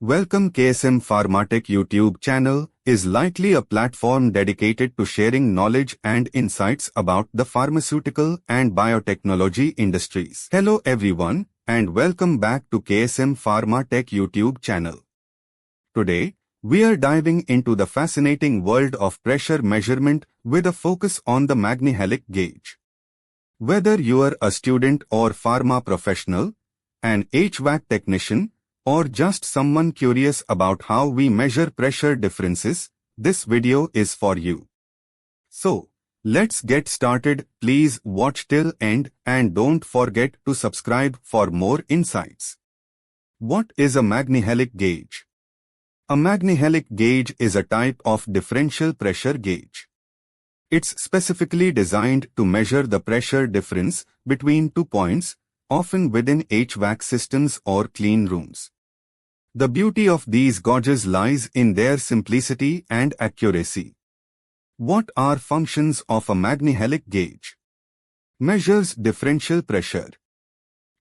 Welcome. KSM Pharmatech YouTube channel is likely a platform dedicated to sharing knowledge and insights about the pharmaceutical and biotechnology industries. Hello everyone and welcome back to KSM Pharmatech YouTube channel. Today, we are diving into the fascinating world of pressure measurement with a focus on the Magnehelic gauge. Whether you are a student or pharma professional, an HVAC technician, or just someone curious about how we measure pressure differences, this video is for you. So, let's get started. Please watch till end and don't forget to subscribe for more insights. What is a Magnehelic gauge? A Magnehelic gauge is a type of differential pressure gauge. It's specifically designed to measure the pressure difference between 2 points, often within HVAC systems or clean rooms. The beauty of these gauges lies in their simplicity and accuracy. What are functions of a Magnehelic gauge? Measures differential pressure.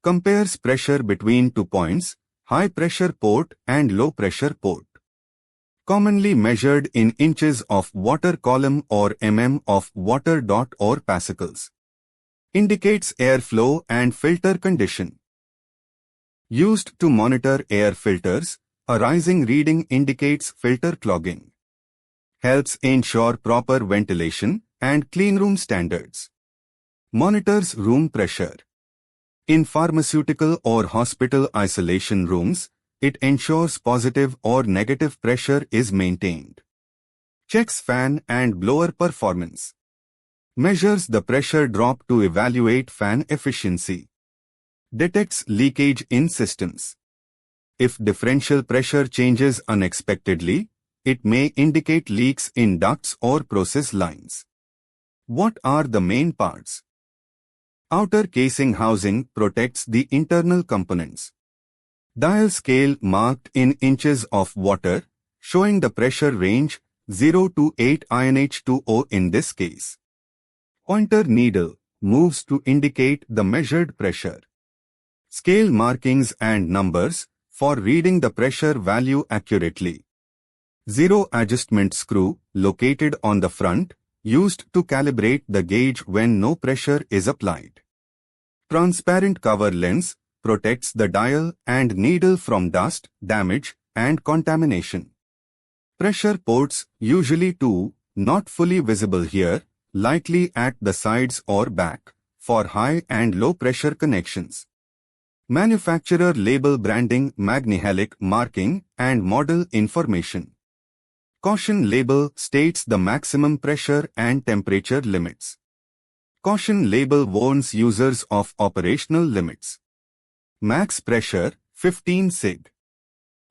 Compares pressure between 2 points, high pressure port and low pressure port. Commonly measured in inches of water column or mm of water or pascals. Indicates airflow and filter condition. Used to monitor air filters, a rising reading indicates filter clogging. Helps ensure proper ventilation and cleanroom standards. Monitors room pressure. In pharmaceutical or hospital isolation rooms, it ensures positive or negative pressure is maintained. Checks fan and blower performance. Measures the pressure drop to evaluate fan efficiency. Detects leakage in systems. If differential pressure changes unexpectedly, it may indicate leaks in ducts or process lines. What are the main parts? Outer casing housing protects the internal components. Dial scale marked in inches of water, showing the pressure range 0 to 8 INH2O in this case. Pointer needle moves to indicate the measured pressure. Scale markings and numbers for reading the pressure value accurately. Zero adjustment screw located on the front, used to calibrate the gauge when no pressure is applied. Transparent cover lens protects the dial and needle from dust, damage, and contamination. Pressure ports, usually 2, not fully visible here, likely at the sides or back, for high and low pressure connections. Manufacturer label branding, Magnehelic marking, and model information. Caution label states the maximum pressure and temperature limits. Caution label warns users of operational limits. Max pressure, 15 sig.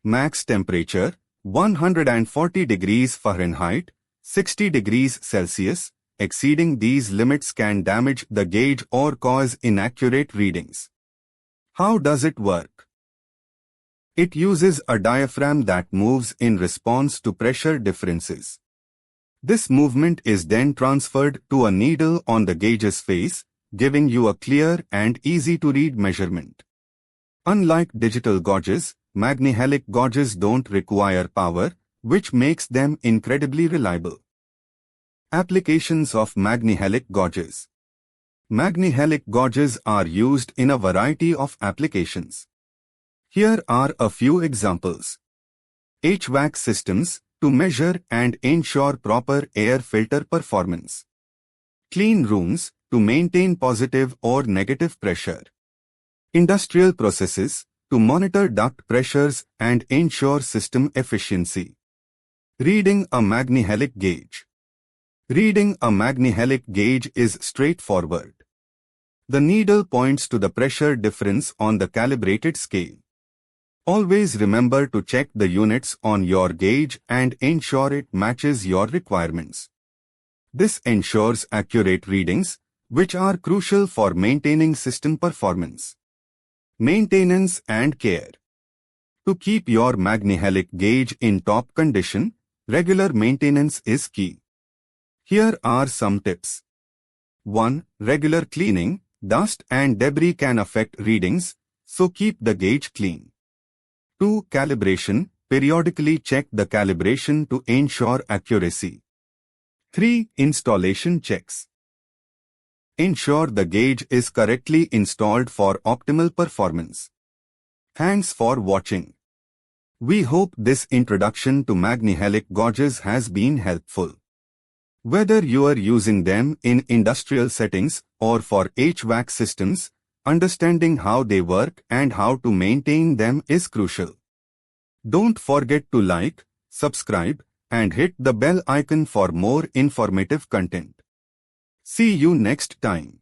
Max temperature, 140 degrees Fahrenheit, 60 degrees Celsius. Exceeding these limits can damage the gauge or cause inaccurate readings. How does it work? It uses a diaphragm that moves in response to pressure differences. This movement is then transferred to a needle on the gauge's face, giving you a clear and easy-to-read measurement. Unlike digital gauges, Magnehelic gauges don't require power, which makes them incredibly reliable. Applications of Magnehelic gauges. Magnehelic gauges are used in a variety of applications. Here are a few examples. HVAC systems, to measure and ensure proper air filter performance. Clean rooms, to maintain positive or negative pressure. Industrial processes, to monitor duct pressures and ensure system efficiency. Reading a Magnehelic gauge. Reading a Magnehelic gauge is straightforward. The needle points to the pressure difference on the calibrated scale. Always remember to check the units on your gauge and ensure it matches your requirements. This ensures accurate readings, which are crucial for maintaining system performance. Maintenance and care. To keep your Magnehelic gauge in top condition, regular maintenance is key. Here are some tips. 1. Regular cleaning. Dust and debris can affect readings, so keep the gauge clean. 2. Calibration. Periodically check the calibration to ensure accuracy. 3. Installation checks. Ensure the gauge is correctly installed for optimal performance. Thanks for watching. We hope this introduction to Magnehelic gauges has been helpful. Whether you are using them in industrial settings or for HVAC systems, understanding how they work and how to maintain them is crucial. Don't forget to like, subscribe, and hit the bell icon for more informative content. See you next time.